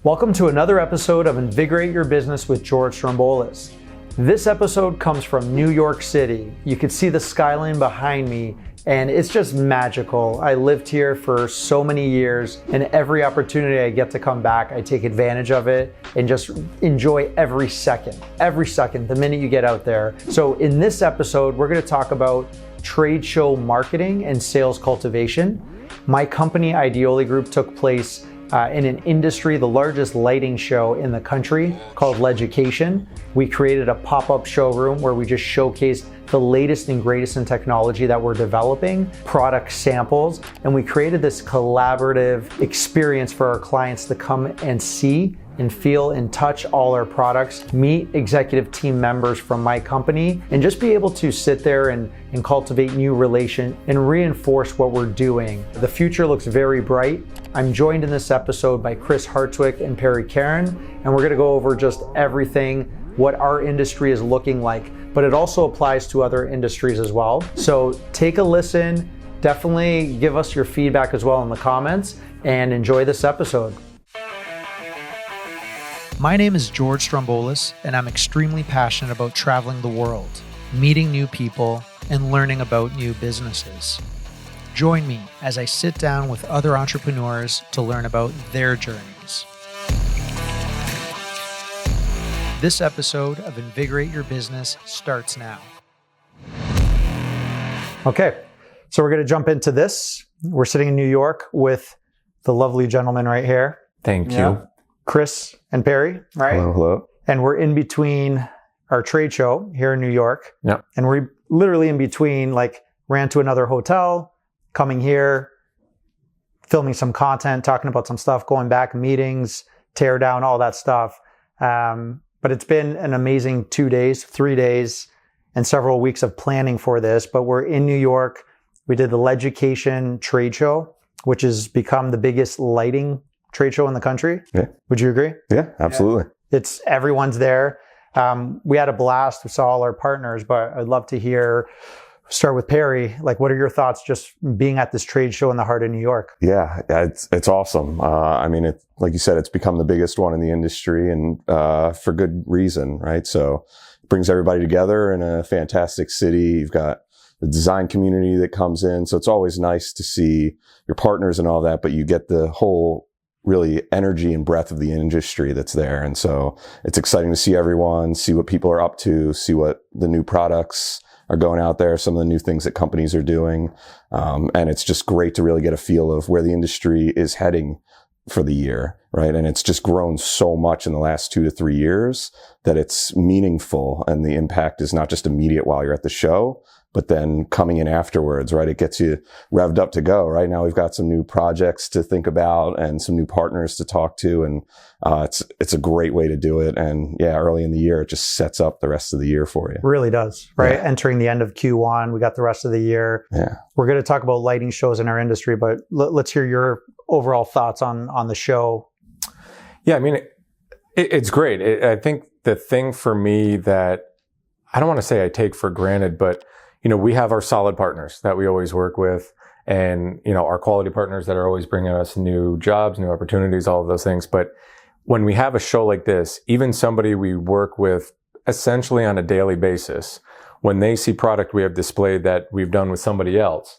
Welcome to another episode of Invigorate Your Business with George Stroumboulis. This episode comes from New York City. You can see the skyline behind me, and it's just magical. I lived here for so many years, and every opportunity I get to come back, I take advantage of it and just enjoy every second, the minute you get out there. So in this episode, we're gonna talk about trade show marketing and sales cultivation. My company, Ideoli Group, took place in an industry, the largest lighting show in the country, called LEDucation. We created a pop-up showroom where we just showcased the latest and greatest in technology that we're developing, product samples, and we created this collaborative experience for our clients to come and see and feel and touch all our products, meet executive team members from my company, and just be able to sit there and cultivate new relation and reinforce what we're doing. The future looks very bright. I'm joined in this episode by Hartswick and Perry Karen, and we're gonna go over just everything, what our industry is looking like, but it also applies to other industries as well. So take a listen, definitely give us your feedback as well in the comments, and enjoy this episode. My name is George Stroumboulis, and I'm extremely passionate about traveling the world, meeting new people, and learning about new businesses. Join me as I sit down with other entrepreneurs to learn about their journeys. This episode of Invigorate Your Business starts now. Okay, so we're going to jump into this. We're sitting in New York with the lovely gentleman right here. Thank you. Chris and Perry, right? Hello, hello. And we're in between our trade show here in New York. Yeah. And we're literally in between, like, ran to another hotel, coming here, filming some content, talking about some stuff, going back, meetings, tear down, all that stuff. But it's been an amazing 2 days, 3 days, and several weeks of planning for this. But we're in New York. We did the LEDucation trade show, which has become the biggest lighting trade show in the country. Yeah. Would you agree? Yeah, absolutely. Yeah. Everyone's there. We had a blast. We saw all our partners, but I'd love to start with Perry. Like, what are your thoughts just being at this trade show in the heart of New York? Yeah, it's awesome. I mean, like you said, it's become the biggest one in the industry, and for good reason, right? So it brings everybody together in a fantastic city. You've got the design community that comes in. So it's always nice to see your partners and all that, but you get the whole really energy and breadth of the industry that's there. And so it's exciting to see everyone, see what people are up to, see what the new products are going out there, some of the new things that companies are doing. And it's just great to really get a feel of where the industry is heading for the year, right? And it's just grown so much in the last 2 to 3 years that it's meaningful, and the impact is not just immediate while you're at the show, but then coming in afterwards, right? It gets you revved up to go. Right now, we've got some new projects to think about and some new partners to talk to, and it's a great way to do it. And yeah, early in the year, it just sets up the rest of the year for you. It really does, right? Yeah. Entering the end of Q1, we got the rest of the year. Yeah, we're going to talk about lighting shows in our industry, but let's hear your overall thoughts on the show. Yeah, I mean, it's great. I think the thing for me that I don't want to say I take for granted, but we have our solid partners that we always work with, and, our quality partners that are always bringing us new jobs, new opportunities, all of those things. But when we have a show like this, even somebody we work with essentially on a daily basis, when they see product we have displayed that we've done with somebody else,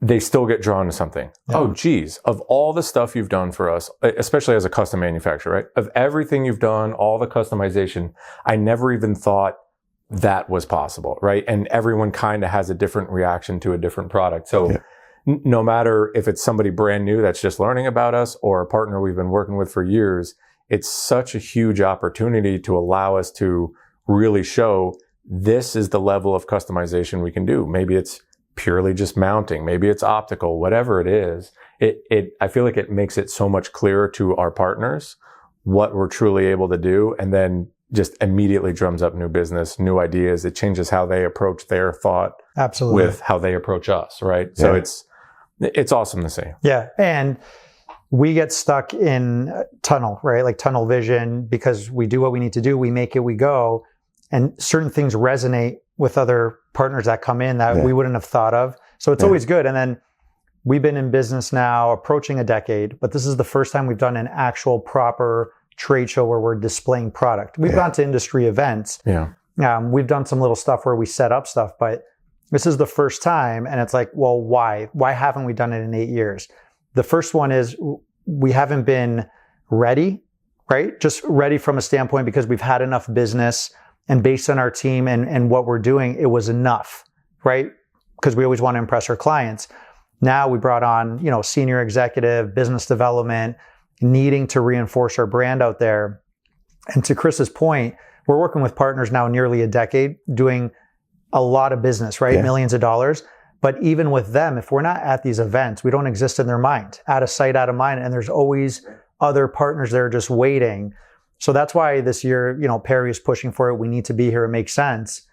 they still get drawn to something. Yeah. Oh, geez, of all the stuff you've done for us, especially as a custom manufacturer, right? Of everything you've done, all the customization, I never even thought that was possible, right? And everyone kind of has a different reaction to a different product. So no matter if it's somebody brand new that's just learning about us or a partner we've been working with for years, it's such a huge opportunity to allow us to really show this is the level of customization we can do. Maybe it's purely just mounting, maybe it's optical, whatever it is. I feel like it makes it so much clearer to our partners what we're truly able to do, and then just immediately drums up new business, new ideas. It changes how they approach their thought with how they approach us, right? Yeah. So it's awesome to see. Yeah. And we get stuck in tunnel, right? Like tunnel vision, because we do what we need to do. We make it, we go. And certain things resonate with other partners that come in that we wouldn't have thought of. So it's always good. And then we've been in business now approaching a decade, but this is the first time we've done an actual proper trade show where we're displaying product. We've gone to industry events. Yeah. We've done some little stuff where we set up stuff, but this is the first time. And it's like, well, why? Why haven't we done it in 8 years? The first one is we haven't been ready, right? Just ready from a standpoint because we've had enough business, and based on our team and what we're doing, it was enough, right? Because we always want to impress our clients. Now we brought on, senior executive, business development, needing to reinforce our brand out there. And to Chris's point, we're working with partners now nearly a decade, doing a lot of business, right? Yeah. Millions of dollars. But even with them, if we're not at these events, we don't exist in their mind, out of sight, out of mind. And there's always other partners there just waiting. So that's why this year, Perry is pushing for it. We need to be here. It makes sense.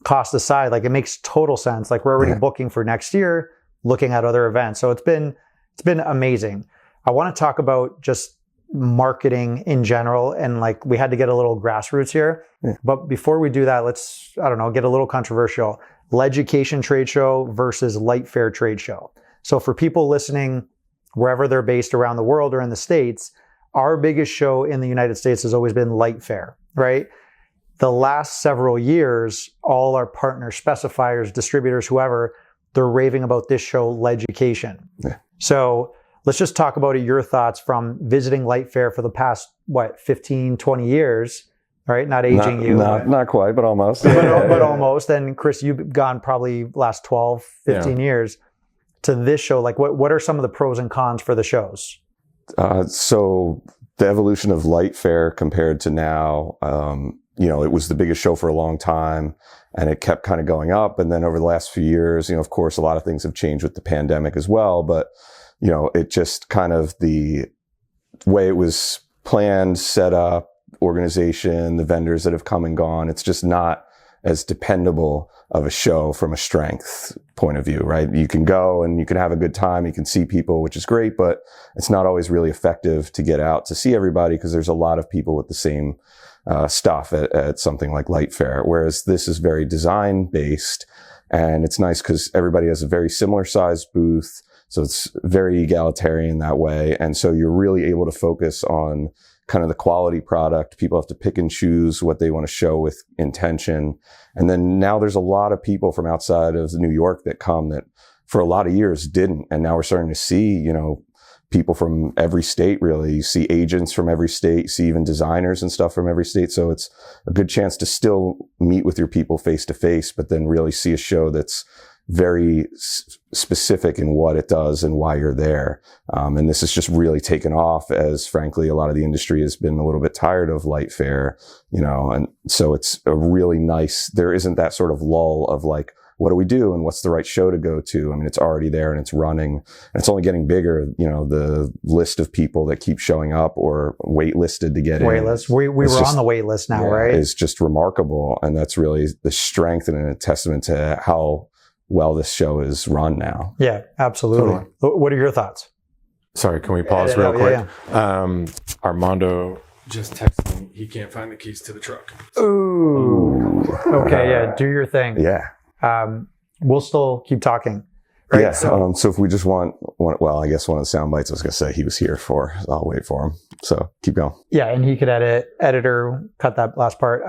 Cost aside, like it makes total sense. Like we're already booking for next year, looking at other events. So it's been amazing. I want to talk about just marketing in general. And like we had to get a little grassroots here. Yeah. But before we do that, let's, get a little controversial. LEDucation trade show versus Lightfair trade show. So for people listening, wherever they're based around the world or in the States, our biggest show in the United States has always been Lightfair, right? The last several years, all our partners, specifiers, distributors, whoever, they're raving about this show, LEDucation. Yeah. So let's just talk about it, your thoughts from visiting Lightfair for the past, 15, 20 years, right? Not aging you. Not quite, but almost. but almost. And Chris, you've gone probably last 12, 15 years to this show. Like what are some of the pros and cons for the shows? So the evolution of Lightfair compared to now, it was the biggest show for a long time and it kept kind of going up. And then over the last few years, of course, a lot of things have changed with the pandemic as well. But, it just kind of the way it was planned, set up, organization, the vendors that have come and gone, it's just not as dependable of a show from a strength point of view, right? You can go and you can have a good time. You can see people, which is great, but it's not always really effective to get out to see everybody because there's a lot of people with the same stuff at something like Lightfair. Whereas this is very design based and it's nice because everybody has a very similar sized booth. So it's very egalitarian that way. And so you're really able to focus on kind of the quality product. People have to pick and choose what they want to show with intention. And then now there's a lot of people from outside of New York that come that for a lot of years didn't. And now we're starting to see, people from every state really. You see agents from every state, you see even designers and stuff from every state. So it's a good chance to still meet with your people face to face, but then really see a show that's very specific in what it does and why you're there. And this has just really taken off as frankly, a lot of the industry has been a little bit tired of Lightfair, and so it's a really nice, there isn't that sort of lull of like, what do we do and what's the right show to go to? I mean, it's already there and it's running and it's only getting bigger. The list of people that keep showing up or waitlisted to get in. Waitlist. We were on the wait list now, right? It's just remarkable. And that's really the strength and a testament to how well this show is run now. Yeah, absolutely. Totally. What are your thoughts? Sorry, can we pause real quick? Yeah. Armando just texted me. He can't find the keys to the truck. Ooh. Okay, yeah, do your thing. Yeah. We'll still keep talking. Right? Yeah. So if we just want, I guess one of the sound bites I was going to say he was here for, I'll wait for him. So keep going. Yeah. And he could editor, cut that last part,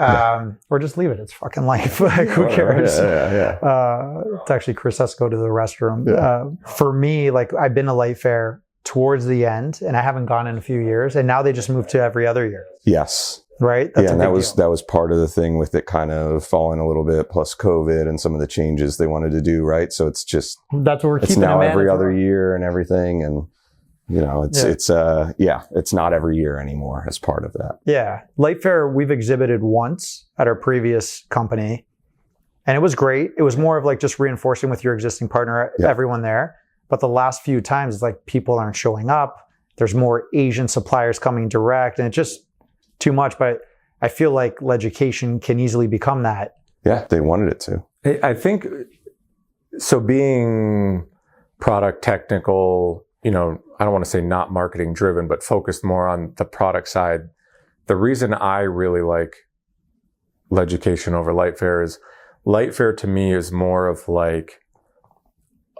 or just leave it. It's fucking life. Like, who cares? It's actually Chris has to go to the restroom. Yeah. For me, like I've been to Lightfair towards the end and I haven't gone in a few years and now they just moved to every other year. Yes. Right. That's and that was part of the thing with it kind of falling a little bit, plus COVID and some of the changes they wanted to do. Right. So it's just, that's what we're keeping. It's now every other year and everything. And, it's not every year anymore as part of that. Yeah. Lightfair, we've exhibited once at our previous company and it was great. It was more of like just reinforcing with your existing partner, everyone there. But the last few times, it's like people aren't showing up. There's more Asian suppliers coming direct and it just, too much, but I feel like LEDucation can easily become that. Yeah, they wanted it to. I think, so being product technical, I don't want to say not marketing driven, but focused more on the product side. The reason I really like LEDucation over Lightfair is Lightfair to me is more of like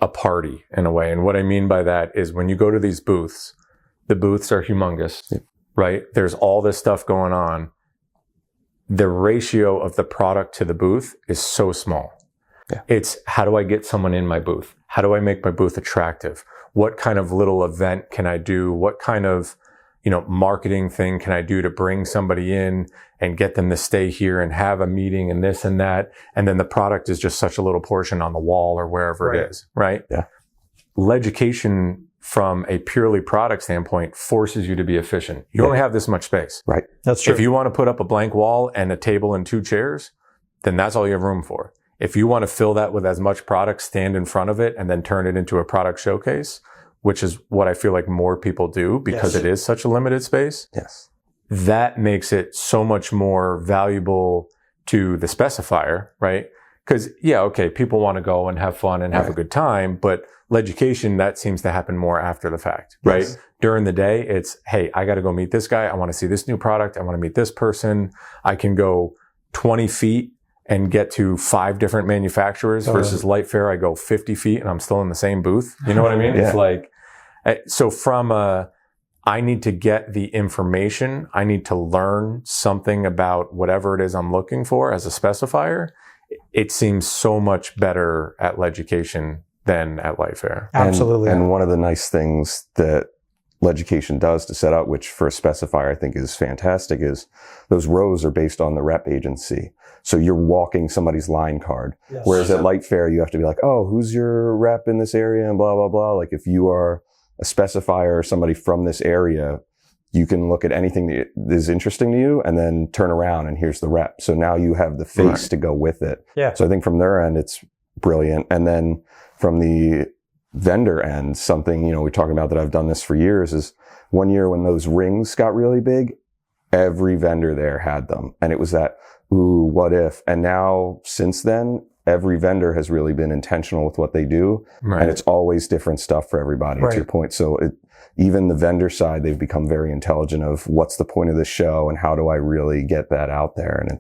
a party in a way. And what I mean by that is when you go to these booths, the booths are humongous, right? There's all this stuff going on. The ratio of the product to the booth is so small. Yeah. It's how do I get someone in my booth? How do I make my booth attractive? What kind of little event can I do? What kind of, marketing thing can I do to bring somebody in and get them to stay here and have a meeting and this and that? And then the product is just such a little portion on the wall or wherever it is, right? Yeah. LEDucation from a purely product standpoint forces you to be efficient. You only have this much space. Right. That's true. If you want to put up a blank wall and a table and 2 chairs, then that's all you have room for. If you want to fill that with as much product, stand in front of it, and then turn it into a product showcase, which is what I feel like more people do because it is such a limited space. Yes. That makes it so much more valuable to the specifier, right? Because, people want to go and have fun and have a good time, but LEDucation, that seems to happen more after the fact, right? Yes. During the day, it's, hey, I got to go meet this guy. I want to see this new product. I want to meet this person. I can go 20 feet and get to 5 different manufacturers versus Lightfair. I go 50 feet and I'm still in the same booth. You know what I mean? It's like, so from I need to get the information. I need to learn something about whatever it is I'm looking for as a specifier. It seems so much better at LEDucation than at Lightfair. Absolutely. And one of the nice things that LEDucation does to set up, which for a specifier I think is fantastic, is those rows are based on the rep agency. So you're walking somebody's line card. Yes. Whereas at Lightfair, you have to be like, oh, who's your rep in this area and blah, blah, blah. Like if you are a specifier or somebody from this area, you can look at anything that is interesting to you and then turn around and here's the rep. So now you have the face to go with it. Yeah. So I think from their end, it's brilliant. And then from the vendor end, something, we're talking about that I've done this for years is one year when those rings got really big, every vendor there had them. And it was that, ooh, what if? And now since then, every vendor has really been intentional with what they do. Right. And it's always different stuff for everybody, to your point. So even the vendor side, they've become very intelligent of what's the point of the show and how do I really get that out there? And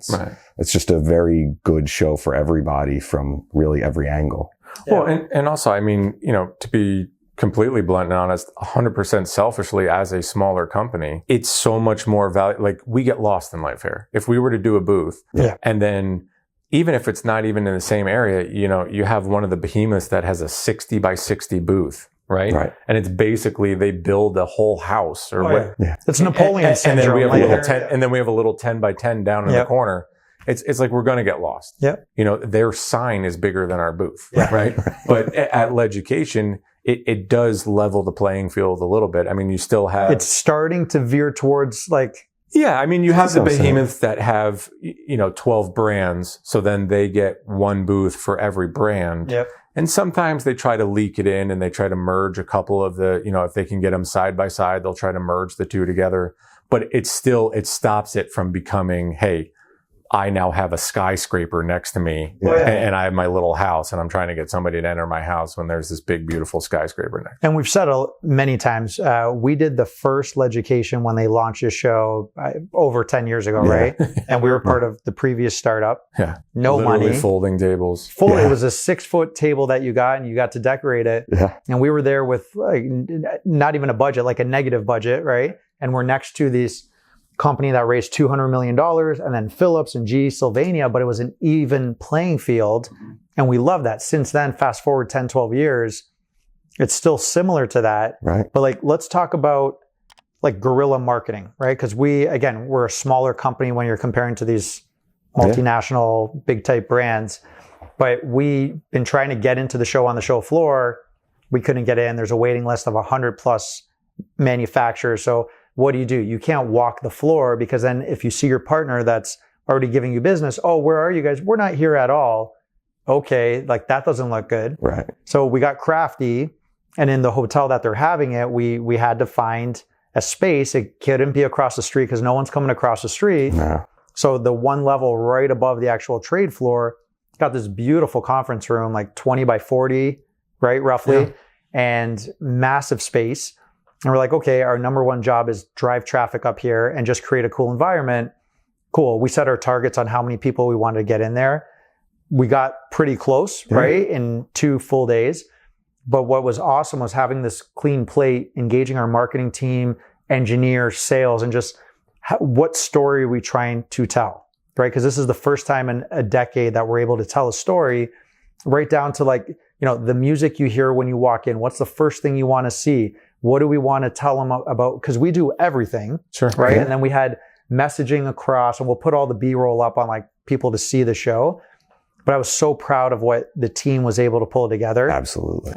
it's just a very good show for everybody from really every angle. Yeah. Well, and also, I mean, to be completely blunt and honest, 100% selfishly as a smaller company, it's so much more value. Like we get lost in Lightfair. If we were to do a booth and then even if it's not even in the same area, you have one of the behemoths that has a 60 by 60 booth, right? And it's basically, they build a whole house or It's Napoleon syndrome. And then we have a little 10, and then we have a little 10 by 10 down in the corner. It's like we're going to get lost. Their sign is bigger than our booth, right? But at LEDucation, it does level the playing field a little bit. I mean, you still have... It's starting to veer towards like... Yeah, I mean, you have the behemoths that have, 12 brands. So then they get one booth for every brand. Yep. And sometimes they try to leak it in and they try to merge a couple of the, if they can get them side by side, they'll try to merge the two together. But it stops it from becoming, hey, I now have a skyscraper next to me and I have my little house and I'm trying to get somebody to enter my house when there's this big, beautiful skyscraper next. And we've said many times, we did the first LEDucation when they launched this show over 10 years ago, right? And we were part of the previous startup. Yeah. No literally money. Folding tables. It was a 6-foot table that you got and you got to decorate it. Yeah. And we were there with like not even a budget, like a negative budget, right? And we're next to this company that raised $200 million and then Philips and GE Sylvania, but it was an even playing field. And we love that. Since then, fast forward 10, 12 years, it's still similar to that. Right. But like, let's talk about like guerrilla marketing, right? Because we're a smaller company when you're comparing to these multinational big type brands, but we've been trying to get into the show on the show floor. We couldn't get in. There's a waiting list of 100 plus manufacturers. So what do? You can't walk the floor because then if you see your partner that's already giving you business, oh, where are you guys? We're not here at all. Okay, like that doesn't look good. Right. So we got crafty, and in the hotel that they're having it, we had to find a space. It couldn't be across the street because no one's coming across the street. No. So the one level right above the actual trade floor got this beautiful conference room, like 20 by 40, right, roughly, and massive space. And we're like, okay, our number one job is drive traffic up here and just create a cool environment. Cool. We set our targets on how many people we wanted to get in there. We got pretty close, right? In 2 full days. But what was awesome was having this clean plate, engaging our marketing team, engineers, sales, and just what story are we trying to tell, right? Because this is the first time in a decade that we're able to tell a story, right down to like, the music you hear when you walk in. What's the first thing you want to see? What do we want to tell them about? Because we do everything, Sure. right? Yeah. And then we had messaging across, and we'll put all the B-roll up on like people to see the show. But I was so proud of what the team was able to pull together. Absolutely.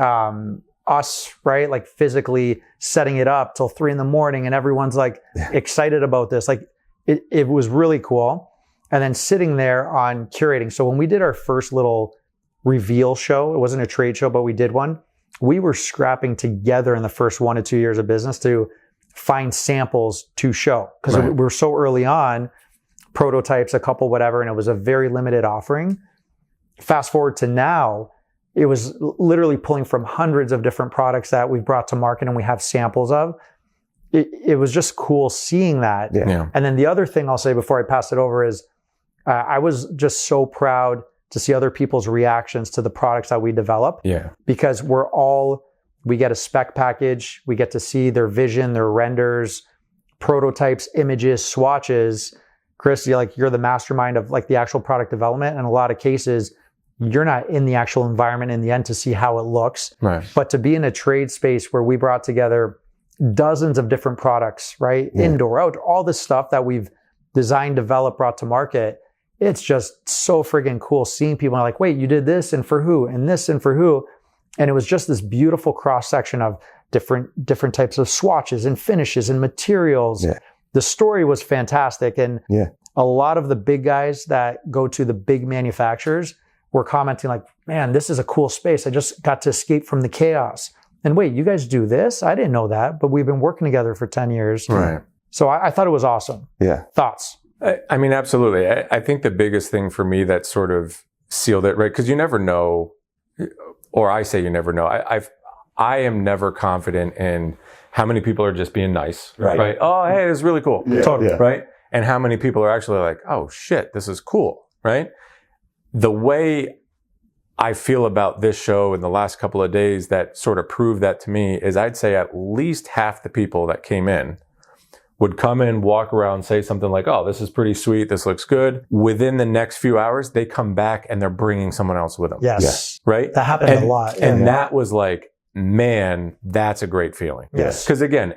Us, right? Like physically setting it up till 3 a.m, and everyone's like excited about this. Like it was really cool. And then sitting there on curating. So when we did our first little reveal show, it wasn't a trade show, but we did one. We were scrapping together in the first 1 to 2 years of business to find samples to show. Because we were so early on, prototypes, a couple, whatever, and it was a very limited offering. Fast forward to now, it was literally pulling from hundreds of different products that we've brought to market and we have samples of. It was just cool seeing that. Yeah. And then the other thing I'll say before I pass it over is I was just so proud to see other people's reactions to the products that we develop. Yeah. Because we get a spec package, we get to see their vision, their renders, prototypes, images, swatches. Chris, you're the mastermind of like the actual product development. In a lot of cases, you're not in the actual environment in the end to see how it looks. Right. But to be in a trade space where we brought together dozens of different products, right? Yeah. Indoor, outdoor, all this stuff that we've designed, developed, brought to market. It's just so friggin' cool seeing people are like, wait, you did this and for who? And this and for who? And it was just this beautiful cross section of different types of swatches and finishes and materials. Yeah. The story was fantastic. And Yeah. a lot of the big guys that go to the big manufacturers were commenting like, man, this is a cool space. I just got to escape from the chaos. And wait, you guys do this? I didn't know that, but we've been working together for 10 years. Right. So I thought it was awesome. Yeah. Thoughts? I mean, absolutely. I think the biggest thing for me that sort of sealed it, right? Because you never know, or I say you never know. I am never confident in how many people are just being nice, right? Oh, hey, this is really cool. Yeah. Totally. Yeah. Right? And how many people are actually like, oh shit, this is cool, right? The way I feel about this show in the last couple of days that sort of proved that to me is I'd say at least half the people that came in would come in, walk around, say something like, oh, this is pretty sweet. This looks good. Within the next few hours, they come back and they're bringing someone else with them. Yes. Right? That happened a lot. And that was like, man, that's a great feeling. Yes. Because again,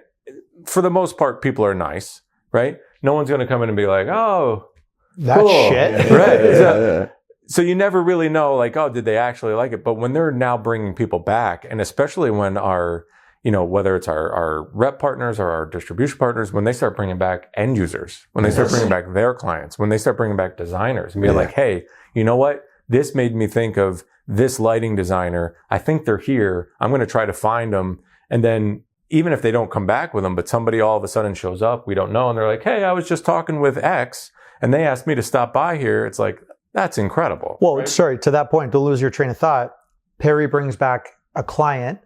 for the most part, people are nice, right? No one's going to come in and be like, oh, that cool. shit. Right. So you never really know, like, oh, did they actually like it? But when they're now bringing people back, and especially when our, whether it's our rep partners or our distribution partners, when they start bringing back end users, when they start bringing back their clients, when they start bringing back designers and be like, hey, you know what? This made me think of this lighting designer. I think they're here. I'm going to try to find them. And then even if they don't come back with them, but somebody all of a sudden shows up, we don't know. And they're like, hey, I was just talking with X and they asked me to stop by here. It's like, that's incredible. Well, right? sorry, to that point, to lose your train of thought, Perry brings back a client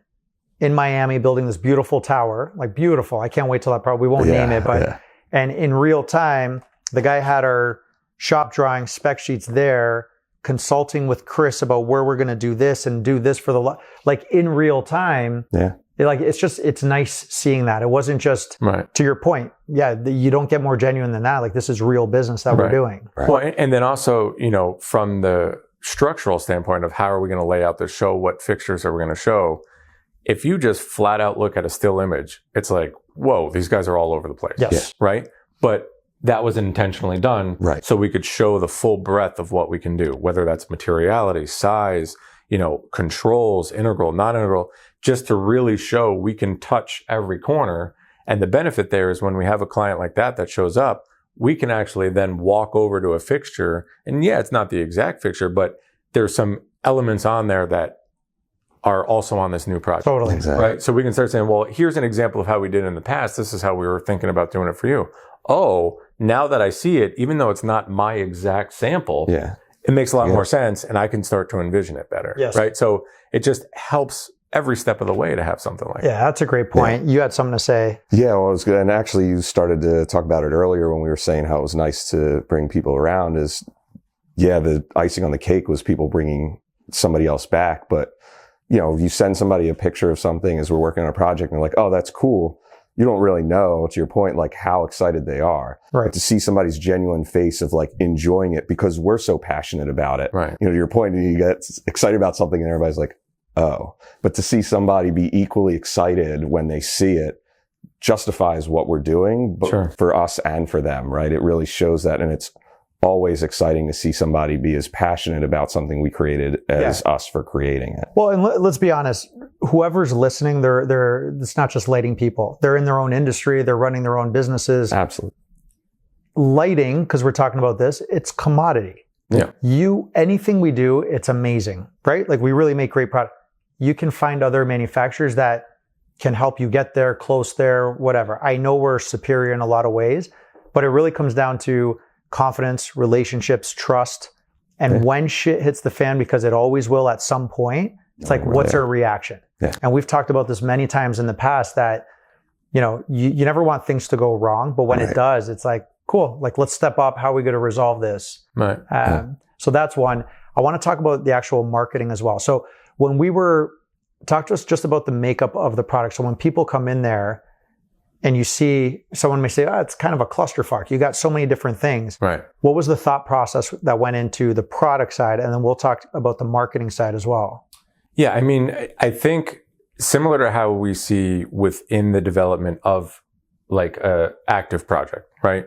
in Miami building this beautiful tower, like beautiful. I can't wait till we won't name it, but, and in real time, the guy had our shop drawing spec sheets there, consulting with Chris about where we're going to do this and do this for like in real time. Yeah. It's nice seeing that. It wasn't just to your point. Yeah. You don't get more genuine than that. Like this is real business that we're doing. Right. Well, and then also, from the structural standpoint of how are we going to lay out the show? What fixtures are we going to show? If you just flat out look at a still image, it's like, whoa, these guys are all over the place. Yes. Right. But that was intentionally done. Right. So we could show the full breadth of what we can do, whether that's materiality, size, controls, integral, non-integral, just to really show we can touch every corner. And the benefit there is when we have a client like that shows up, we can actually then walk over to a fixture. And it's not the exact fixture, but there's some elements on there that are also on this new project. Totally. Exactly. Right. So we can start saying, well, here's an example of how we did in the past. This is how we were thinking about doing it for you. Oh, now that I see it, even though it's not my exact sample, it makes a lot more sense and I can start to envision it better. Yes. Right. So it just helps every step of the way to have something like that. Yeah, that's a great point. You had something to say. Yeah, well, it was good. And actually, you started to talk about it earlier when we were saying how it was nice to bring people around the icing on the cake was people bringing somebody else back. But you send somebody a picture of something as we're working on a project and they're like, oh, that's cool. You don't really know, to your point, like how excited they are. Right. But to see somebody's genuine face of like enjoying it because we're so passionate about it. Right. To your point, you get excited about something and everybody's like, oh. But to see somebody be equally excited when they see it justifies what we're doing, but for us and for them, right? It really shows that. And it's always exciting to see somebody be as passionate about something we created as us for creating it. Well, and let's be honest, whoever's listening, it's not just lighting people. They're in their own industry. They're running their own businesses. Absolutely. Lighting, because we're talking about this, it's commodity. Yeah. Anything we do, it's amazing, right? Like we really make great product. You can find other manufacturers that can help you get there, close there, whatever. I know we're superior in a lot of ways, but it really comes down to confidence, relationships, trust. And when shit hits the fan, because it always will at some point, it's like, what's our reaction? Yeah. And we've talked about this many times in the past that, you never want things to go wrong, but when it does, it's like, cool, like let's step up. How are we going to resolve this? Right. So that's one. I want to talk about the actual marketing as well. So when talk to us just about the makeup of the product. So when people come in there, and you see someone may say, it's kind of a clusterfuck. You got so many different things. Right. What was the thought process that went into the product side? And then we'll talk about the marketing side as well. Yeah. I mean, I think similar to how we see within the development of like a active project, right?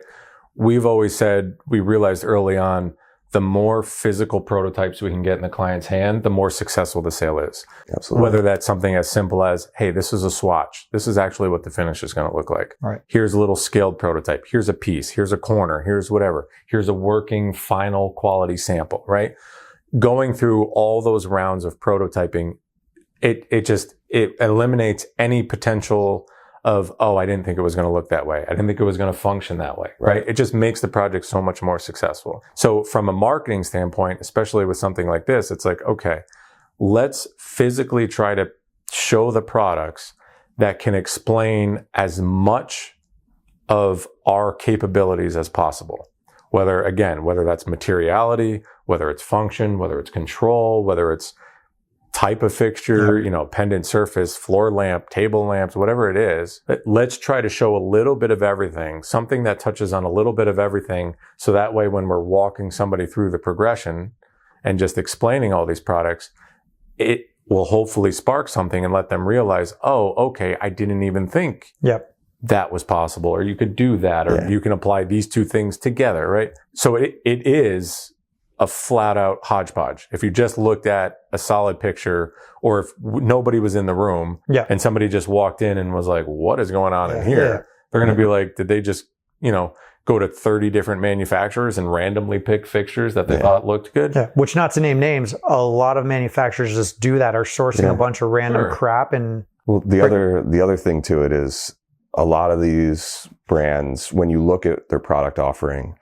We've always said, we realized early on, the more physical prototypes we can get in the client's hand, the more successful the sale is. Absolutely. Whether that's something as simple as, hey, this is a swatch. This is actually what the finish is going to look like. Right. Here's a little scaled prototype. Here's a piece. Here's a corner. Here's whatever. Here's a working final quality sample, right? Going through all those rounds of prototyping, it eliminates any potential of, I didn't think it was going to look that way. I didn't think it was going to function that way, right? It just makes the project so much more successful. So from a marketing standpoint, especially with something like this, it's like, okay, let's physically try to show the products that can explain as much of our capabilities as possible. Whether that's materiality, whether it's function, whether it's control, whether it's type of fixture, pendant surface, floor lamp, table lamps, whatever it is. Let's try to show a little bit of everything, something that touches on a little bit of everything. So that way, when we're walking somebody through the progression and just explaining all these products, it will hopefully spark something and let them realize, okay, I didn't even think that was possible, or you could do that, or you can apply these two things together, right? So it is a flat out hodgepodge. If you just looked at a solid picture, or if nobody was in the room and somebody just walked in and was like, what is going on in here? They're going to be like, did they just, go to 30 different manufacturers and randomly pick fixtures that they thought looked good? Yeah. Which, not to name names, a lot of manufacturers just do that, are sourcing a bunch of random crap. And well, the other thing to it is a lot of these brands, when you look at their product offering,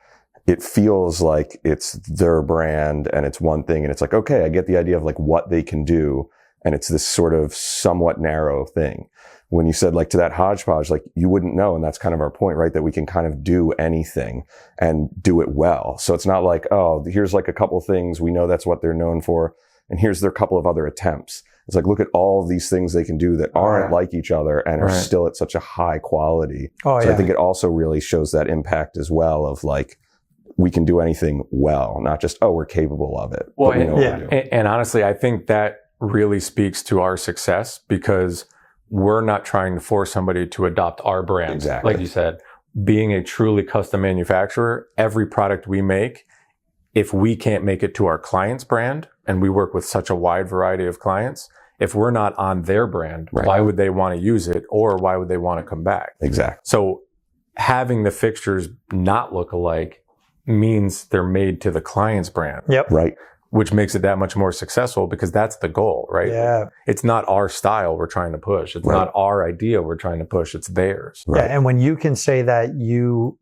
it feels like it's their brand and it's one thing. And it's like, okay, I get the idea of like what they can do. And it's this sort of somewhat narrow thing. When you said like to that hodgepodge, like you wouldn't know. And that's kind of our point, right? That we can kind of do anything and do it well. So it's not like, here's like a couple things. We know that's what they're known for. And here's their couple of other attempts. It's like, look at all these things they can do that aren't like each other and are still at such a high quality. So I think it also really shows that impact as well of like, we can do anything well, not just, we're capable of it. Well, and honestly, I think that really speaks to our success, because we're not trying to force somebody to adopt our brand. Exactly. Like you said, being a truly custom manufacturer, every product we make, if we can't make it to our client's brand, and we work with such a wide variety of clients, if we're not on their brand, why would they want to use it, or why would they want to come back? Exactly. So having the fixtures not look alike means they're made to the client's brand. Yep. Right. Which makes it that much more successful, because that's the goal, right? Yeah. It's not our style we're trying to push. It's not our idea we're trying to push. It's theirs. Right. Yeah. And when you can say that you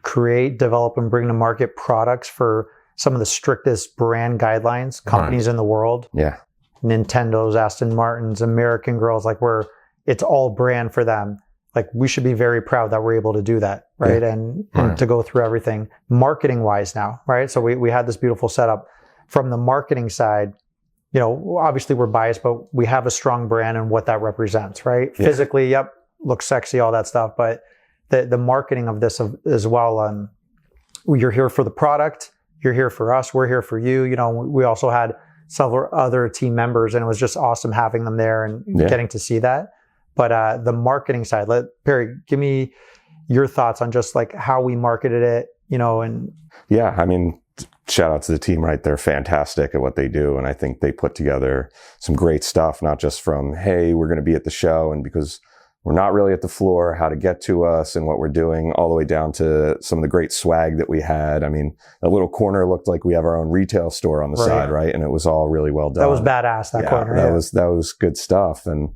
create, develop, and bring to market products for some of the strictest brand guidelines, companies in the world. Yeah. Nintendo's, Aston Martin's, American Girls, like it's all brand for them. Like we should be very proud that we're able to do that, right? And to go through everything marketing wise now, right? So we had this beautiful setup. From the marketing side, obviously we're biased, but we have a strong brand and what that represents, right? Yeah. Physically, yep, looks sexy, all that stuff, but the marketing of this as well. You're here for the product, you're here for us, we're here for you. We also had several other team members, and it was just awesome having them there and getting to see that. But the marketing side, Perry, give me your thoughts on just like how we marketed it, and yeah, I mean, shout out to the team, right? They're fantastic at what they do. And I think they put together some great stuff, not just from, hey, we're going to be at the show, and because we're not really at the floor, how to get to us and what we're doing, all the way down to some of the great swag that we had. I mean, that little corner looked like we have our own retail store on the side, right? And it was all really well done. That was badass, that corner. That was good stuff. And,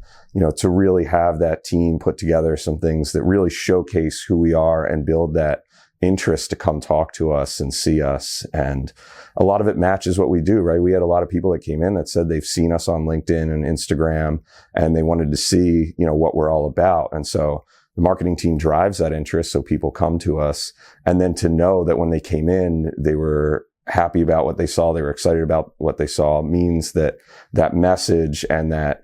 to really have that team put together some things that really showcase who we are and build that interest to come talk to us and see us. And a lot of it matches what we do, right? We had a lot of people that came in that said they've seen us on LinkedIn and Instagram, and they wanted to see, what we're all about. And so the marketing team drives that interest. So people come to us, and then to know that when they came in, they were happy about what they saw, they were excited about what they saw, means that that message and that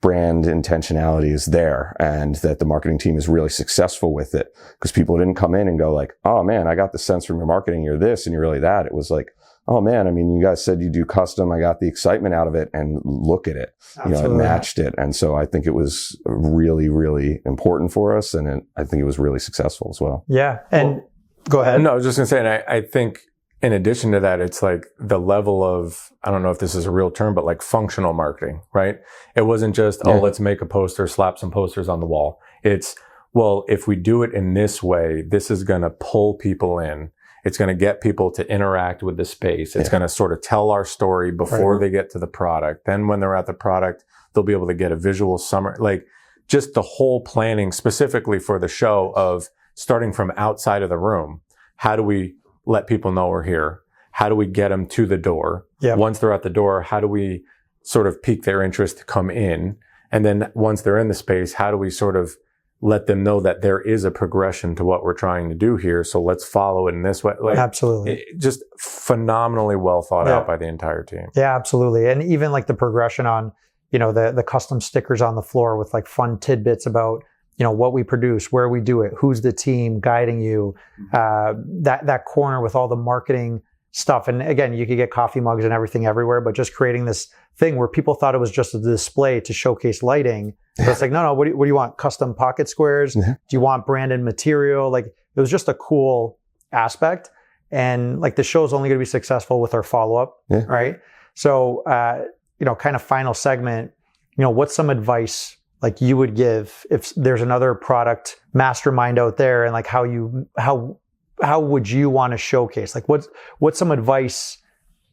brand intentionality is there, and that the marketing team is really successful with it, because people didn't come in and go like, oh man, I got the sense from your marketing, you're this and you're really that. It was like, oh man, I mean, you guys said you do custom. I got the excitement out of it, and look at it. It matched it. And so I think it was really, really important for us. And I think it was really successful as well. Yeah. And go ahead. No, I was just going to say, and I think in addition to that, it's like the level of, I don't know if this is a real term, but like functional marketing, right? It wasn't just, let's make a poster, slap some posters on the wall. It's, well, if we do it in this way, this is going to pull people in. It's going to get people to interact with the space. It's going to sort of tell our story before they get to the product. Then when they're at the product, they'll be able to get a visual summary, like just the whole planning specifically for the show of starting from outside of the room. How do we let people know we're here? How do we get them to the door? Yep. Once they're at the door, how do we sort of pique their interest to come in? And then once they're in the space, how do we sort of let them know that there is a progression to what we're trying to do here? So let's follow it in this way. Like, absolutely. Just phenomenally well thought out by the entire team. Yeah, absolutely. And even like the progression on, the custom stickers on the floor with like fun tidbits about, what we produce, where we do it, who's the team guiding you, that corner with all the marketing stuff. And again, you could get coffee mugs and everything everywhere, but just creating this thing where people thought it was just a display to showcase lighting. But it's like, no, what do you want? Custom pocket squares? Do you want branded material? Like, it was just a cool aspect. And like the show is only going to be successful with our follow-up, right? So, kind of final segment, what's some advice like you would give if there's another product mastermind out there, and like how would you want to showcase? Like what's some advice,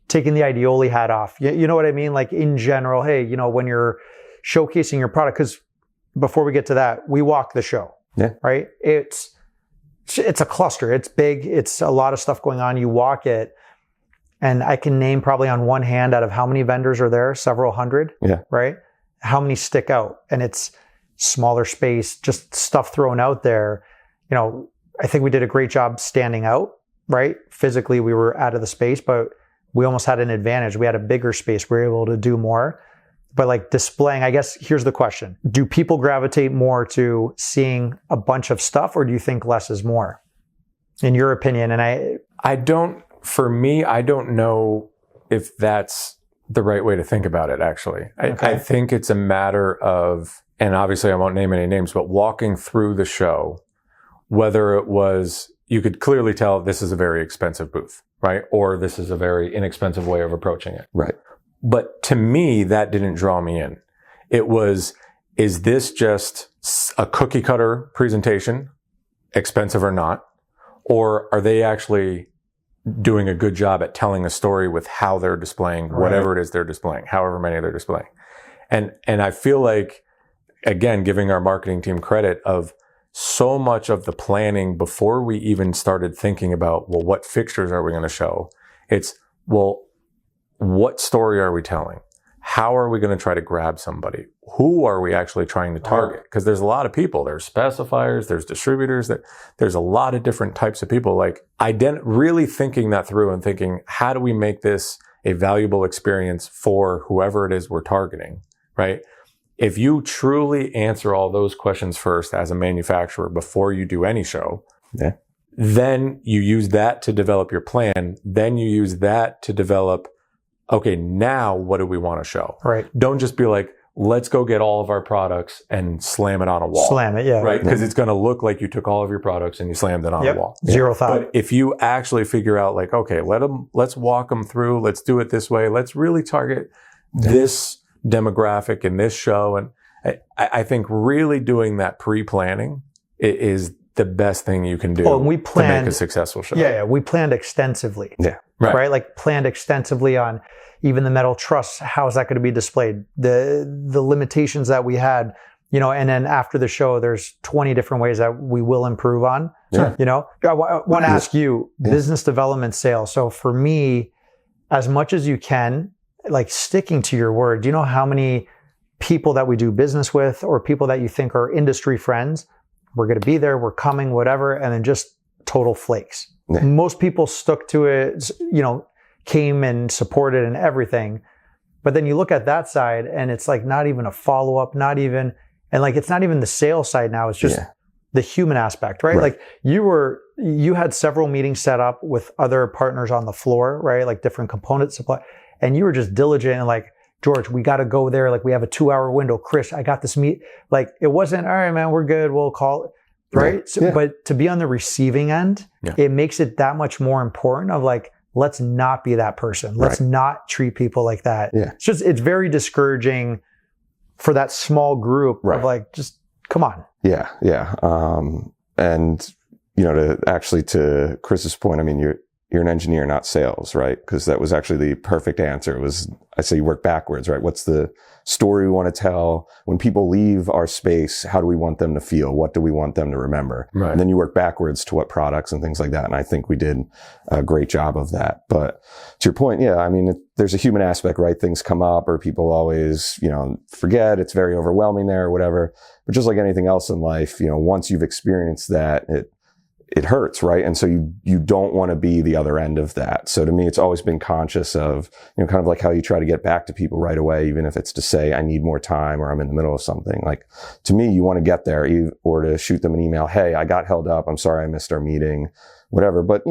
taking the Ideoli hat off? You know what I mean? Like in general, hey, when you're showcasing your product, because before we get to that, we walk the show, right? It's a cluster. It's big. It's a lot of stuff going on. You walk it, and I can name probably on one hand out of how many vendors are there, several hundred, right? How many stick out, and it's smaller space, just stuff thrown out there. I think we did a great job standing out, right? Physically, we were out of the space, but we almost had an advantage. We had a bigger space. We were able to do more. But like displaying, I guess here's the question. Do people gravitate more to seeing a bunch of stuff, or do you think less is more, in your opinion? And for me, I don't know if that's the right way to think about it, actually. I think it's a matter of, and obviously I won't name any names, but walking through the show, whether it was, you could clearly tell this is a very expensive booth, right? Or this is a very inexpensive way of approaching it. Right. But to me, that didn't draw me in. It was, is this just a cookie cutter presentation, expensive or not? Or are they actually doing a good job at telling a story with how they're displaying whatever it is they're displaying, however many they're displaying? And I feel like, again, giving our marketing team credit of so much of the planning before we even started thinking about, well, what fixtures are we going to show? It's, well, what story are we telling? how are we going to try to grab somebody? Who are we actually trying to target? Because there's a lot of people. There's specifiers, there's distributors, there's a lot of different types of people. Like really thinking that through and thinking, how do we make this a valuable experience for whoever it is we're targeting, right? If you truly answer all those questions first as a manufacturer before you do any show, then you use that to develop your plan. Then you use that to develop, okay, now what do we want to show? Right. Don't just be like, let's go get all of our products and slam it on a wall. Slam it, yeah. Right? Because it's going to look like you took all of your products and you slammed it on a wall. Zero thought. But if you actually figure out like, okay, let's walk them through. Let's do it this way. Let's really target this demographic in this show. And I think really doing that pre-planning is the best thing you can do and we planned, to make a successful show. Yeah, we planned extensively. Yeah. Right. Like planned extensively on even the metal truss. How is that going to be displayed? The limitations that we had, and then after the show, there's 20 different ways that we will improve on. Yeah. I want to ask you business development sales. So for me, as much as you can, like sticking to your word, do you know how many people that we do business with or people that you think are industry friends, we're going to be there, we're coming, whatever, and then just total flakes. Yeah. Most people stuck to it, came and supported and everything. But then you look at that side and it's like not even a follow-up, it's not even the sales side now. It's just the human aspect, right? Like you had several meetings set up with other partners on the floor, right? Like different component supply. And you were just diligent and like, George, we got to go there. Like we have a 2-hour window. Chris, I got this meet. Like it wasn't, all right, man, we're good. We'll call it. Right. So, but to be on the receiving end, it makes it that much more important of like, let's not be that person. Let's not treat people like that. Yeah. It's very discouraging for that small group of like, just come on. Yeah. Yeah. And, to Chris's point, I mean, you're an engineer, not sales, right? Because that was actually the perfect answer. It was, I say you work backwards, right? What's the story we want to tell? When people leave our space, how do we want them to feel? What do we want them to remember? Right. And then you work backwards to what products and things like that. And I think we did a great job of that. But to your point, there's a human aspect, right? Things come up or people always, forget. It's very overwhelming there or whatever. But just like anything else in life, once you've experienced that, it hurts, right? And so you don't want to be the other end of that. So to me, it's always been conscious of, kind of like how you try to get back to people right away, even if it's to say, I need more time or I'm in the middle of something. Like to me, you want to get there or to shoot them an email. Hey, I got held up. I'm sorry I missed our meeting, whatever. But,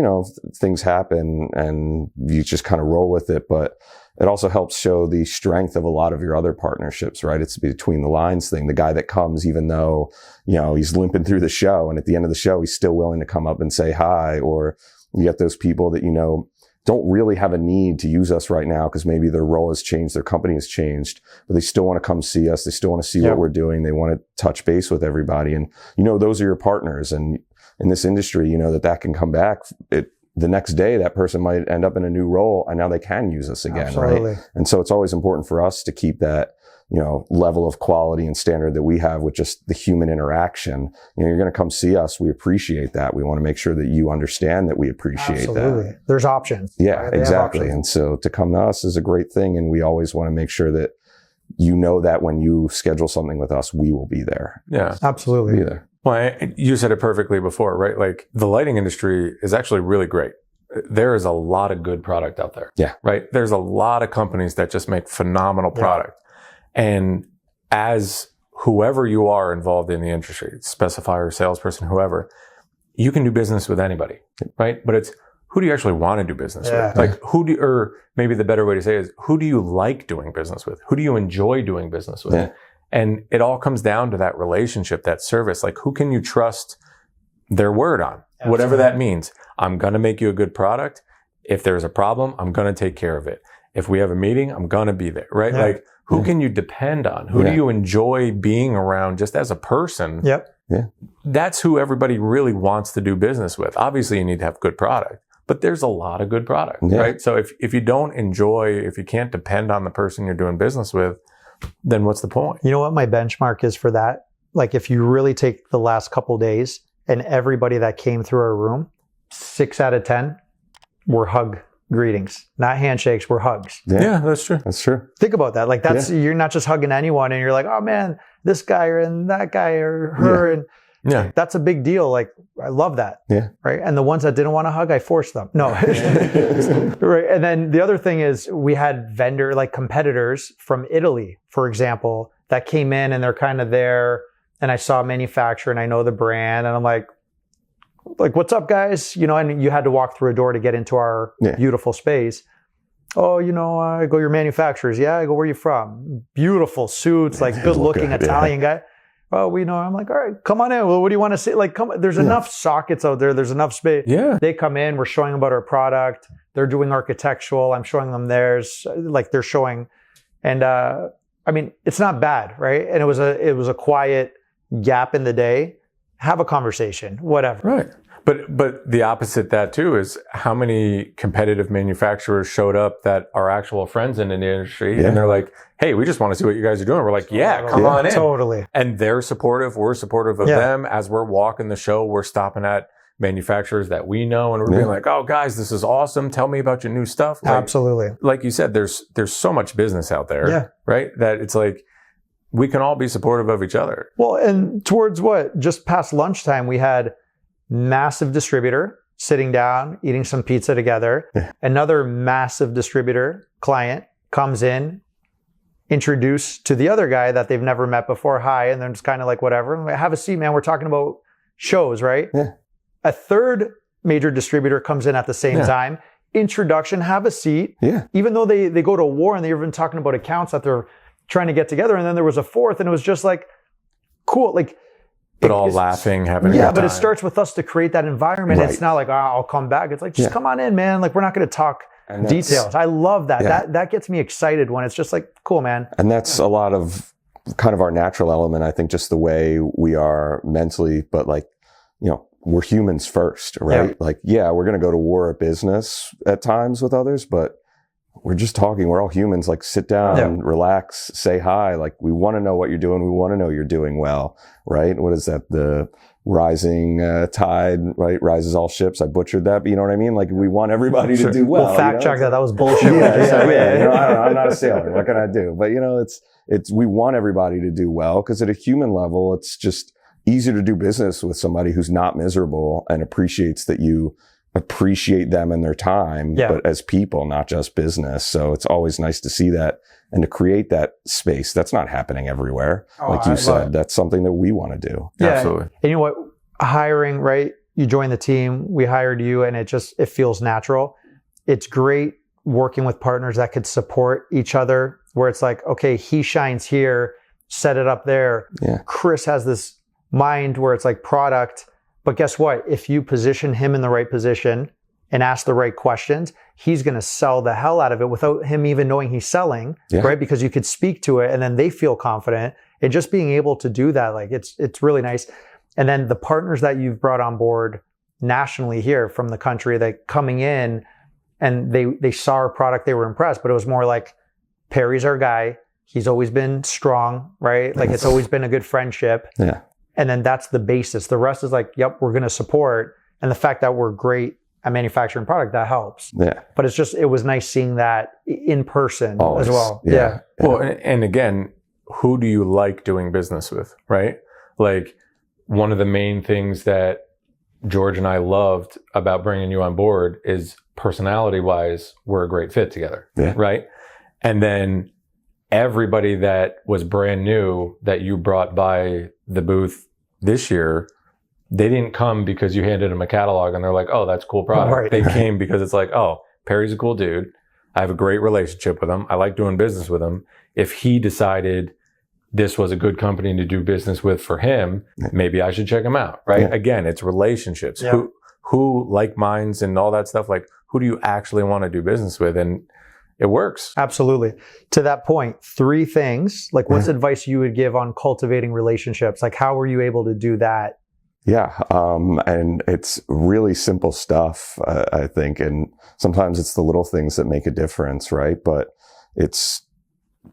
things happen and you just kind of roll with it. But it also helps show the strength of a lot of your other partnerships, right? It's between the lines thing. The guy that comes, even though, he's limping through the show and at the end of the show, he's still willing to come up and say hi. Or you get those people that, don't really have a need to use us right now because maybe their role has changed, their company has changed, but they still want to come see us. They still want to see what we're doing. They want to touch base with everybody. And, those are your partners. And in this industry, that can come back. The next day, that person might end up in a new role and now they can use us again, right? And so it's always important for us to keep that, level of quality and standard that we have with just the human interaction. You're going to come see us. We appreciate that. We want to make sure that you understand that we appreciate that. There's options. Yeah, right? Exactly. And so to come to us is a great thing. And we always want to make sure that that when you schedule something with us, we will be there. Yeah, absolutely. Be there. Well, you said it perfectly before, right? Like the lighting industry is actually really great. There is a lot of good product out there. Yeah. Right? There's a lot of companies that just make phenomenal product. And as whoever you are involved in the industry, specifier, salesperson, whoever, you can do business with anybody, right? But it's who do you actually want to do business with? Like or maybe the better way to say it is who do you like doing business with? Who do you enjoy doing business with? Yeah. And it all comes down to that relationship, that service. Like, who can you trust their word on? Absolutely. Whatever that means. I'm going to make you a good product. If there's a problem, I'm going to take care of it. If we have a meeting, I'm going to be there, right? Yeah. Like, who can you depend on? Who do you enjoy being around just as a person? Yep. Yeah. That's who everybody really wants to do business with. Obviously, you need to have good product, but there's a lot of good product, right? So if you don't enjoy, if you can't depend on the person you're doing business with, then what's the point? You know what my benchmark is for that? Like if you really take the last couple of days and everybody that came through our room, 6 out of 10 were hug greetings, not handshakes, we're hugs. Yeah, that's true. That's true. Think about that. Like you're not just hugging anyone and you're like, oh man, this guy and that guy or her. And that's a big deal. Like, I love that. Yeah. Right. And the ones that didn't want to hug, I forced them. No. Right. And then the other thing is we had competitors from Italy, for example, that came in and they're kind of there. And I saw manufacturer and I know the brand and I'm like, what's up, guys? And you had to walk through a door to get into our beautiful space. Oh, I go, your manufacturers. Yeah. I go, where are you from? Beautiful suits, like good looking Italian guy. Oh, we know. I'm like, all right, come on in. Well, what do you want to see? Like, come. There's enough sockets out there. There's enough space. Yeah. They come in. We're showing them about our product. They're doing architectural. I'm showing them theirs. Like they're showing, and it's not bad, right? And it was a quiet gap in the day. Have a conversation, whatever. Right. But the opposite that too is how many competitive manufacturers showed up that are actual friends in the industry and they're like, hey, we just want to see what you guys are doing. We're like, come on in. Totally. And they're supportive. We're supportive of them. As we're walking the show, we're stopping at manufacturers that we know and we're being like, oh guys, this is awesome. Tell me about your new stuff. Like, absolutely. Like you said, there's so much business out there, right? That it's like, we can all be supportive of each other. Well, and towards just past lunchtime, we had massive distributor sitting down, eating some pizza together. Another massive distributor client comes in, introduced to the other guy that they've never met before. Hi. And they're just kind of like, whatever. Have a seat, man. We're talking about shows, right? Yeah. A third major distributor comes in at the same time. Introduction, have a seat. Yeah. Even though they go to war and they've been talking about accounts that they're trying to get together. And then there was a fourth and it was just like, cool. Like, but all laughing, having a good time. But it starts with us to create that environment. Right. It's not like, I'll come back. It's like, just come on in, man. Like, we're not going to talk details. I love that. That gets me excited when it's just like, cool, man. And that's a lot of kind of our natural element. I think just the way we are mentally, but like, we're humans first, right? Like, we're going to go to war at business at times with others, but we're just talking. We're all humans. Like, sit down, relax, say hi. Like, we want to know what you're doing. We want to know you're doing well, right? What is that? The rising tide, right? Rises all ships. I butchered that, but you know what I mean? Like, we want everybody to do well. We'll fact check that. That was bullshit. I'm not a sailor. What can I do? But it's we want everybody to do well because at a human level, it's just easier to do business with somebody who's not miserable and appreciates that you appreciate them and their time, but as people, not just business. So it's always nice to see that and to create that space. That's not happening everywhere. Like you said, that's something that we want to do. Yeah. Absolutely. And you know what? Hiring, right? You joined the team, we hired you, and it feels natural. It's great working with partners that could support each other, where it's like, okay, he shines here, set it up there. Yeah. Chris has this mind where it's like product. But guess what? If you position him in the right position and ask the right questions, he's going to sell the hell out of it without him even knowing he's selling, right? Because you could speak to it and then they feel confident. And just being able to do that, like it's really nice. And then the partners that you've brought on board nationally here from the country, that coming in and they saw our product, they were impressed, but it was more like, Perry's our guy. He's always been strong, right? Like it's always been a good friendship. Yeah. And then that's the basis. The rest is like, yep, we're going to support. And the fact that we're great at manufacturing product, that helps. Yeah. But it was nice seeing that in person as well. Yeah. Well, and again, who do you like doing business with, right? Like, one of the main things that George and I loved about bringing you on board is personality wise, we're a great fit together, right? And then everybody that was brand new that you brought by the booth this year, they didn't come because you handed them a catalog and they're like, oh, that's a cool product. Right. They came because it's like, oh, Perry's a cool dude. I have a great relationship with him. I like doing business with him. If he decided this was a good company to do business with for him, maybe I should check him out, right? Yeah. Again, it's relationships. Yeah. Who like minds and all that stuff, like who do you actually want to do business with? And it works. Absolutely. To that point, 3 things, like what's advice you would give on cultivating relationships? Like how were you able to do that? Yeah. And it's really simple stuff, I think. And sometimes it's the little things that make a difference, right? But it's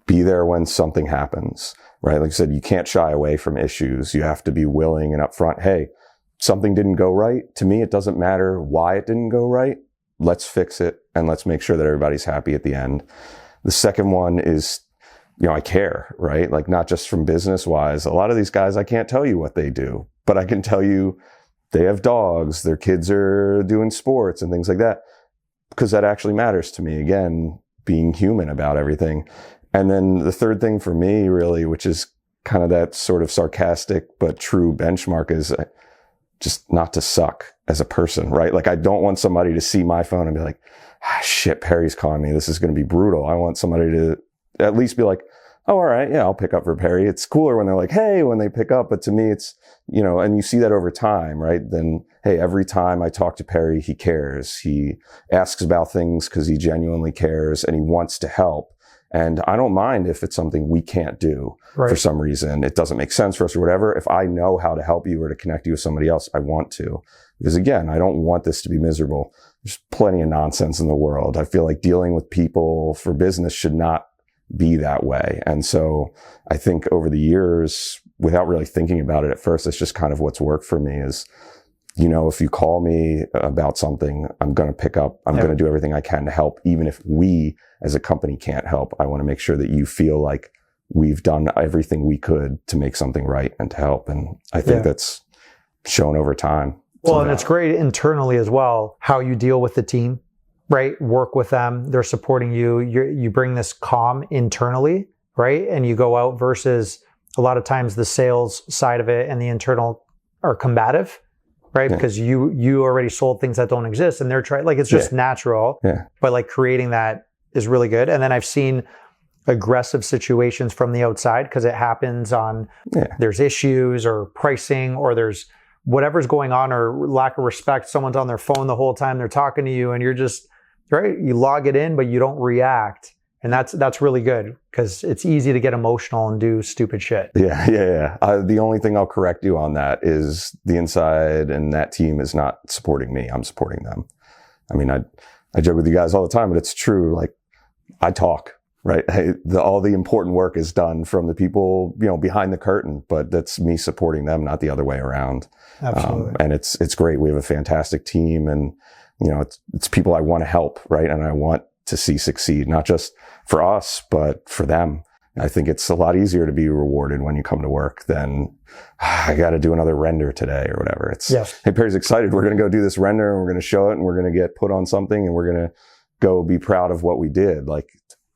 be there when something happens, right? Like I said, you can't shy away from issues. You have to be willing and upfront. Hey, something didn't go right. To me, it doesn't matter why it didn't go right. let's fix it and let's make sure that everybody's happy at the end. The second one is, I care, right? Like not just from business wise. A lot of these guys, I can't tell you what they do, but I can tell you they have dogs, their kids are doing sports and things like that, because that actually matters to me. Again, being human about everything. And then the third thing for me really, which is kind of that sort of sarcastic but true benchmark, is just not to suck as a person, right? Like I don't want somebody to see my phone and be like, shit, Perry's calling me. This is going to be brutal. I want somebody to at least be like, oh, all right, yeah, I'll pick up for Perry. It's cooler when they're like, hey, when they pick up. But to me, it's, and you see that over time, right? Then, hey, every time I talk to Perry, he cares. He asks about things because he genuinely cares and he wants to help. And I don't mind if it's something we can't do for some reason. It doesn't make sense for us or whatever. If I know how to help you or to connect you with somebody else, I want to. Because again, I don't want this to be miserable. There's plenty of nonsense in the world. I feel like dealing with people for business should not be that way. And so I think over the years, without really thinking about it at first, it's just kind of what's worked for me is, if you call me about something, I'm going to pick up. I'm going to do everything I can to help. Even if we as a company can't help, I want to make sure that you feel like we've done everything we could to make something right and to help. And I think that's shown over time. Well, and it's great internally as well, how you deal with the team, right? Work with them. They're supporting you. You bring this calm internally, right? And you go out versus a lot of times the sales side of it and the internal are combative. Right. Yeah. Because you already sold things that don't exist and they're trying, like, it's just natural, but like creating that is really good. And then I've seen aggressive situations from the outside because it happens on, there's issues or pricing or there's whatever's going on or lack of respect. Someone's on their phone the whole time they're talking to you and you're just, right. You log it in, but you don't react. And that's really good because it's easy to get emotional and do stupid shit. Yeah. The only thing I'll correct you on that is the inside and that team is not supporting me. I'm supporting them. I mean, I joke with you guys all the time, but it's true. Like I talk, right? All the important work is done from the people, behind the curtain, but that's me supporting them, not the other way around. Absolutely. And it's great. We have a fantastic team and, it's people I want to help, right? And I want to see succeed, not just for us, but for them. I think it's a lot easier to be rewarded when you come to work than I got to do another render today or whatever. It's, hey, Perry's excited. We're going to go do this render and we're going to show it and we're going to get put on something and we're going to go be proud of what we did. Like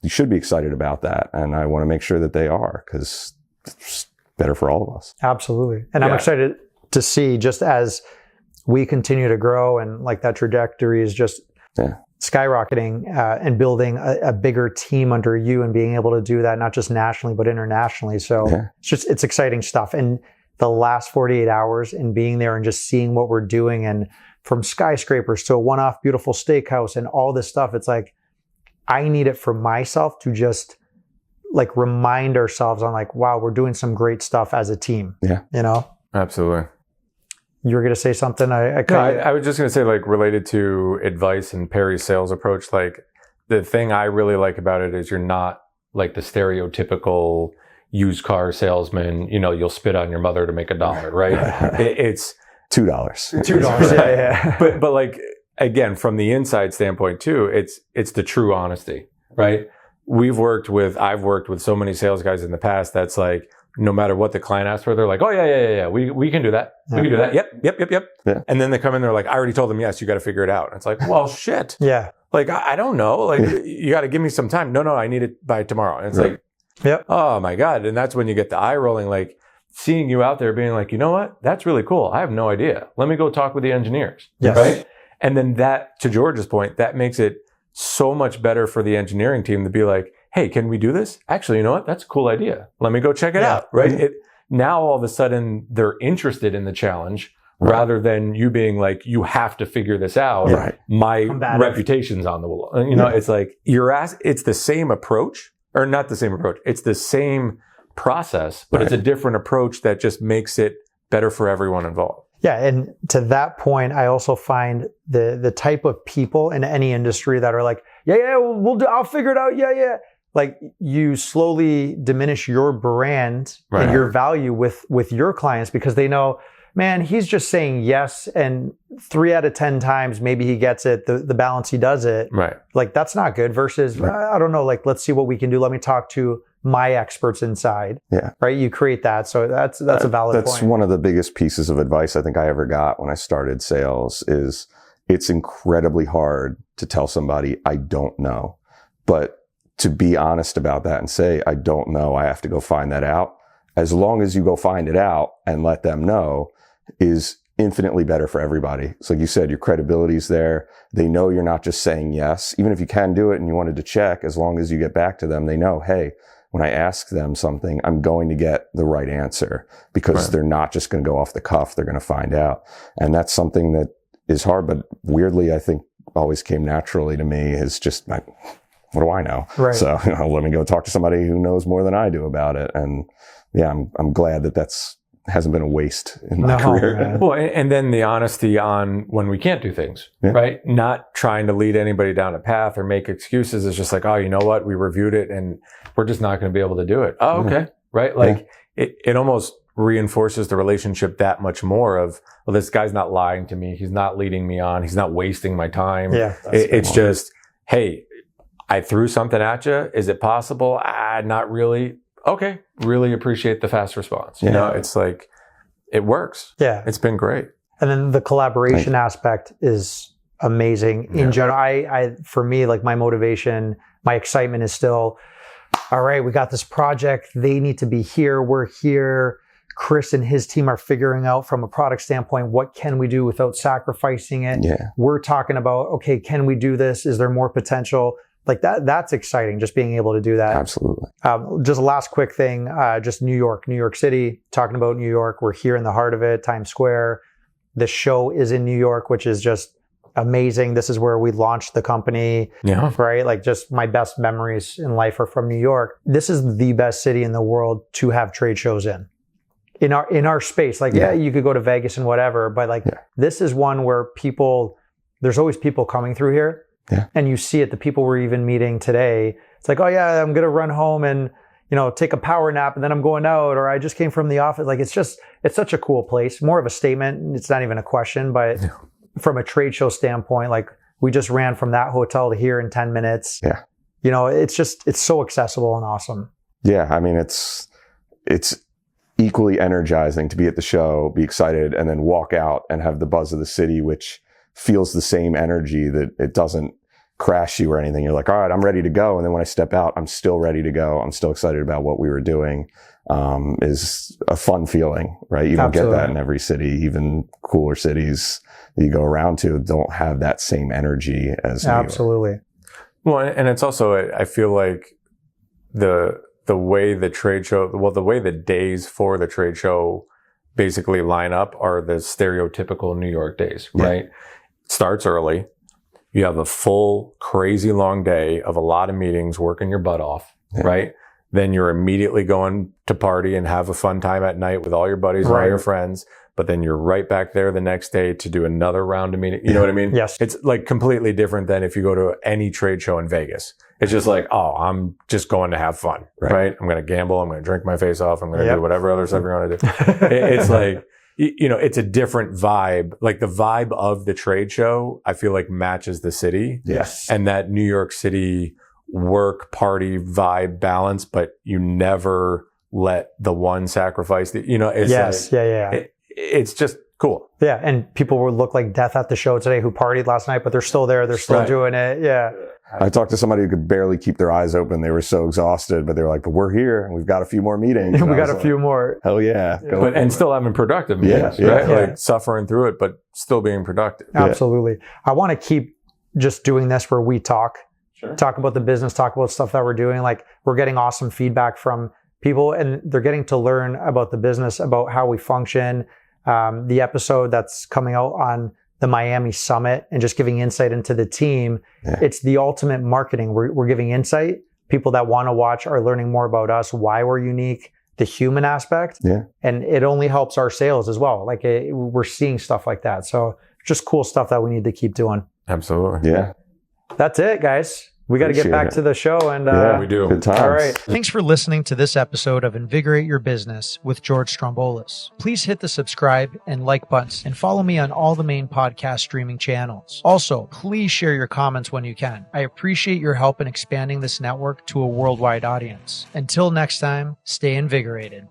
you should be excited about that. And I want to make sure that they are because it's better for all of us. Absolutely. And I'm excited to see just as we continue to grow and like that trajectory is just skyrocketing and building a bigger team under you and being able to do that, not just nationally, but internationally. So it's exciting stuff. And the last 48 hours and being there and just seeing what we're doing and from skyscrapers to a one-off beautiful steakhouse and all this stuff, it's like, I need it for myself to just like remind ourselves on like, wow, we're doing some great stuff as a team. Yeah. Absolutely. You were going to say something? I was just going to say, like, related to advice and Perry's sales approach, like, the thing I really like about it is you're not like the stereotypical used car salesman, you'll spit on your mother to make $1, right? It's $2. $2. But like, again, from the inside standpoint too, it's the true honesty, right? I've worked with so many sales guys in the past that's like, no matter what the client asks for, they're like, oh yeah. We can do that. We can do that. Yep. Yeah. And then they come in, they're like, I already told them yes, you got to figure it out. And it's like, well, shit. Yeah. Like, I don't know. Like, you got to give me some time. No, I need it by tomorrow. And it's like, oh my God. And that's when you get the eye rolling, like seeing you out there being like, you know what? That's really cool. I have no idea. Let me go talk with the engineers. Yes. Right. And then that, to George's point, that makes it so much better for the engineering team to be like, hey, can we do this? Actually, you know what? That's a cool idea. Let me go check it out. Right. Now all of a sudden they're interested in the challenge rather than you being like, you have to figure this out. Right. My reputation's on the wall. It's like it's the same approach or not the same approach. It's the same process, but it's a different approach that just makes it better for everyone involved. Yeah. And to that point, I also find the type of people in any industry that are like, I'll figure it out. Yeah. Like you slowly diminish your brand and your value with your clients because they know, man, he's just saying yes, and 3 out of 10 times, maybe he gets it, the balance he does it. Right. Like, that's not good versus, I don't know, like, let's see what we can do. Let me talk to my experts inside. Yeah. Right. You create that. So that's a valid point. That's one of the biggest pieces of advice I think I ever got when I started sales is it's incredibly hard to tell somebody I don't know, but to be honest about that and say, I don't know, I have to go find that out. As long as you go find it out and let them know is infinitely better for everybody. So like you said, your credibility's there. They know you're not just saying yes. Even if you can do it and you wanted to check, as long as you get back to them, they know, hey, when I ask them something, I'm going to get the right answer because they're not just going to go off the cuff. They're going to find out. And that's something that is hard, but weirdly, I think always came naturally to me is just like, what do I know? Right. So let me go talk to somebody who knows more than I do about it. And yeah, I'm glad that hasn't been a waste in my career. Man. Well, and then the honesty on when we can't do things, right? Not trying to lead anybody down a path or make excuses. It's just like, oh, you know what? We reviewed it and we're just not going to be able to do it. Oh, okay. Right. Like it almost reinforces the relationship that much more of, well, this guy's not lying to me. He's not leading me on. He's not wasting my time. Yeah. It's just, hey, I threw something at you. Is it possible? Not really. Okay. Really appreciate the fast response. You know, it's like, it works. Yeah. It's been great. And then the collaboration aspect is amazing. In general, I, for me, like my motivation, my excitement is still, all right, we got this project. They need to be here. We're here. Chris and his team are figuring out from a product standpoint, what can we do without sacrificing it? Yeah. We're talking about, okay, can we do this? Is there more potential? Like that's exciting, just being able to do that. Absolutely. Just a last quick thing, just New York City, talking about New York. We're here in the heart of it, Times Square. The show is in New York, which is just amazing. This is where we launched the company, right? Like just my best memories in life are from New York. This is the best city in the world to have trade shows in our space. Like, you could go to Vegas and whatever, but like this is one where there's always people coming through here. Yeah. And you see it, the people we're even meeting today, it's like, oh yeah, I'm going to run home and, take a power nap and then I'm going out, or I just came from the office. Like, it's such a cool place. More of a statement. It's not even a question, but from a trade show standpoint, like we just ran from that hotel to here in 10 minutes. Yeah. It's so accessible and awesome. Yeah. I mean, it's equally energizing to be at the show, be excited, and then walk out and have the buzz of the city, which feels the same energy, that it doesn't crash you or anything. You're like, all right, I'm ready to go. And then when I step out, I'm still ready to go. I'm still excited about what we were doing. Is a fun feeling, right? You don't get that in every city. Even cooler cities that you go around to don't have that same energy as New York. Absolutely. Well, and it's also, I feel like the way the trade show, the way the days for the trade show basically line up are the stereotypical New York days, right? Starts early. You have a full, crazy long day of a lot of meetings, working your butt off, right? Then you're immediately going to party and have a fun time at night with all your buddies and all your friends. But then you're right back there the next day to do another round of meetings. You know what I mean? Yes. It's like completely different than if you go to any trade show in Vegas. It's just like, oh, I'm just going to have fun, right? I'm going to gamble. I'm going to drink my face off. I'm going to do whatever other stuff you're going to do. It's like, it's a different vibe. Like the vibe of the trade show, I feel like matches the city. Yes. And that New York City work party vibe balance, but you never let the one sacrifice the, it's it's just cool. Yeah. And people would look like death at the show today who partied last night, but they're still there. They're still doing it. Yeah. I talked to somebody who could barely keep their eyes open. They were so exhausted, but they were like, but we're here and we've got a few more meetings. We got a few more. Hell yeah. And still having productive meetings, right? Like suffering through it, but still being productive. Absolutely. I want to keep just doing this where we talk about the business, talk about stuff that we're doing. Like we're getting awesome feedback from people and they're getting to learn about the business, about how we function. The episode that's coming out on the Miami Summit and just giving insight into the team. It's the ultimate marketing. We're giving insight. People that want to watch are learning more about us, why we're unique, the human aspect. And it only helps our sales as well. Like we're seeing stuff like that. So just cool stuff that we need to keep doing. Absolutely. Yeah. That's it, guys. We got to get Appreciate back it. to the show. And We do. Good times. all right. Thanks for listening to this episode of Invigorate Your Business with George Stroumboulis. Please hit the subscribe and like buttons and follow me on all the main podcast streaming channels. Also, please share your comments when you can. I appreciate your help in expanding this network to a worldwide audience. Until next time, stay invigorated.